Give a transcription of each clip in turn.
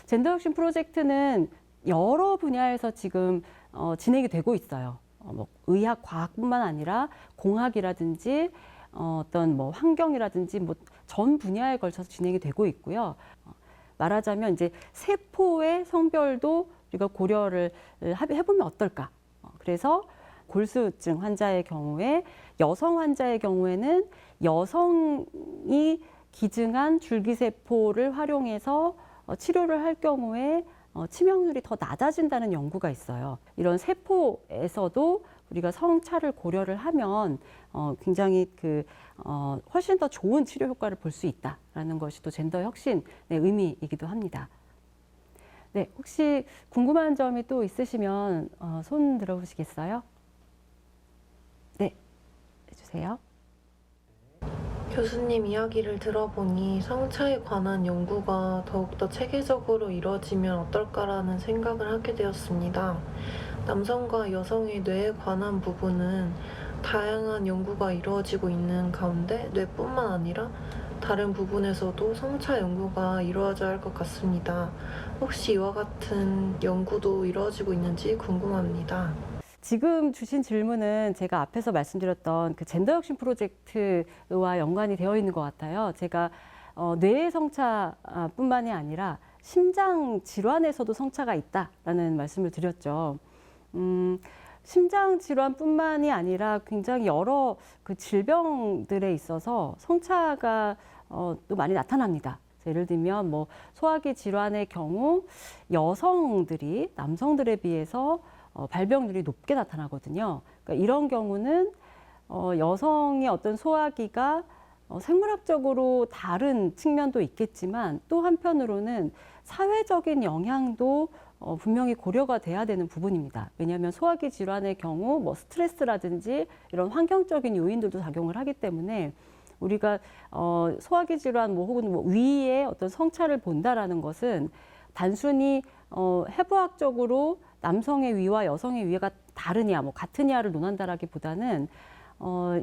젠더 혁신 프로젝트는 여러 분야에서 지금 진행이 되고 있어요. 뭐 의학, 과학뿐만 아니라 공학이라든지 어떤 뭐 환경이라든지 뭐 전 분야에 걸쳐서 진행이 되고 있고요. 말하자면 이제 세포의 성별도 우리가 고려를 해보면 어떨까? 그래서 골수증 환자의 경우에 여성 환자의 경우에는 여성이 기증한 줄기세포를 활용해서 치료를 할 경우에 치명률이 더 낮아진다는 연구가 있어요. 이런 세포에서도 우리가 성차를 고려를 하면 굉장히 훨씬 더 좋은 치료 효과를 볼 수 있다라는 것이 또 젠더 혁신의 의미이기도 합니다. 네, 혹시 궁금한 점이 또 있으시면 손 들어보시겠어요? 네, 해주세요. 교수님 이야기를 들어보니 성차에 관한 연구가 더욱더 체계적으로 이루어지면 어떨까라는 생각을 하게 되었습니다. 남성과 여성의 뇌에 관한 부분은 다양한 연구가 이루어지고 있는 가운데 뇌뿐만 아니라 다른 부분에서도 성차 연구가 이루어져야 할 것 같습니다. 혹시 이와 같은 연구도 이루어지고 있는지 궁금합니다. 지금 주신 질문은 제가 앞에서 말씀드렸던 그 젠더 혁신 프로젝트와 연관이 되어 있는 것 같아요. 제가 뇌의 성차뿐만이 아니라 심장 질환에서도 성차가 있다라는 말씀을 드렸죠. 심장 질환뿐만이 아니라 굉장히 여러 그 질병들에 있어서 성차가 또 많이 나타납니다. 예를 들면 뭐 소화기 질환의 경우 여성들이 남성들에 비해서 발병률이 높게 나타나거든요. 그러니까 이런 경우는 여성의 어떤 소화기가 생물학적으로 다른 측면도 있겠지만 또 한편으로는 사회적인 영향도 분명히 고려가 돼야 되는 부분입니다. 왜냐하면 소화기 질환의 경우 뭐 스트레스라든지 이런 환경적인 요인들도 작용을 하기 때문에 우리가 소화기 질환 뭐 혹은 뭐 위의 어떤 성차를 본다라는 것은 단순히 해부학적으로 남성의 위와 여성의 위가 다르냐, 뭐 같으냐를 논한다라기보다는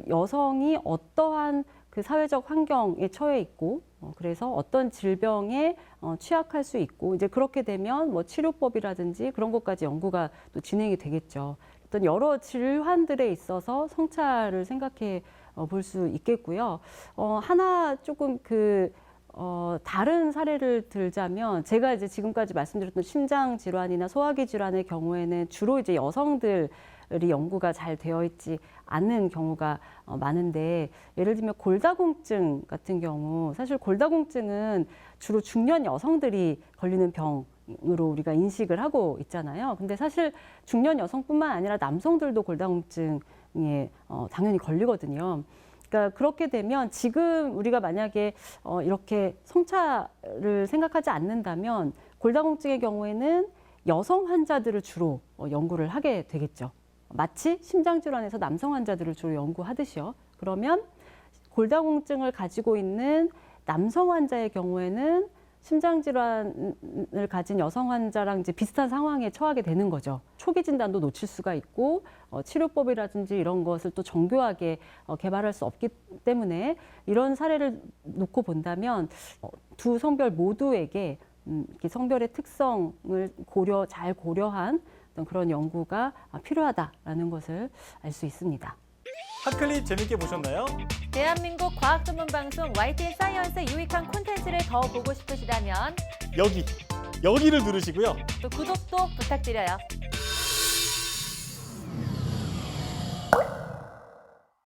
여성이 어떠한 그 사회적 환경에 처해 있고, 그래서 어떤 질병에 취약할 수 있고, 이제 그렇게 되면 뭐 치료법이라든지 그런 것까지 연구가 또 진행이 되겠죠. 어떤 여러 질환들에 있어서 성차를 생각해 볼 수 있겠고요. 하나 조금 다른 사례를 들자면 제가 이제 지금까지 말씀드렸던 심장 질환이나 소화기 질환의 경우에는 주로 이제 여성들이 연구가 잘 되어 있지 않는 경우가 많은데 예를 들면 골다공증 같은 경우 사실 골다공증은 주로 중년 여성들이 걸리는 병으로 우리가 인식을 하고 있잖아요. 근데 사실 중년 여성뿐만 아니라 남성들도 골다공증에 당연히 걸리거든요. 그러니까 그렇게 되면 지금 우리가 만약에 이렇게 성차를 생각하지 않는다면 골다공증의 경우에는 여성 환자들을 주로 연구를 하게 되겠죠. 마치 심장질환에서 남성 환자들을 주로 연구하듯이요. 그러면 골다공증을 가지고 있는 남성 환자의 경우에는 심장질환을 가진 여성 환자랑 이제 비슷한 상황에 처하게 되는 거죠. 초기 진단도 놓칠 수가 있고 치료법이라든지 이런 것을 또 정교하게 개발할 수 없기 때문에 이런 사례를 놓고 본다면 두 성별 모두에게 이렇게 성별의 특성을 잘 고려한 어떤 그런 연구가 필요하다라는 것을 알 수 있습니다. 핫클립 재밌게 보셨나요? 대한민국 과학 전문 방송 YTN 사이언스의 유익한 콘텐츠를 더 보고 싶으시다면 여기를 누르시고요. 또 구독도 부탁드려요.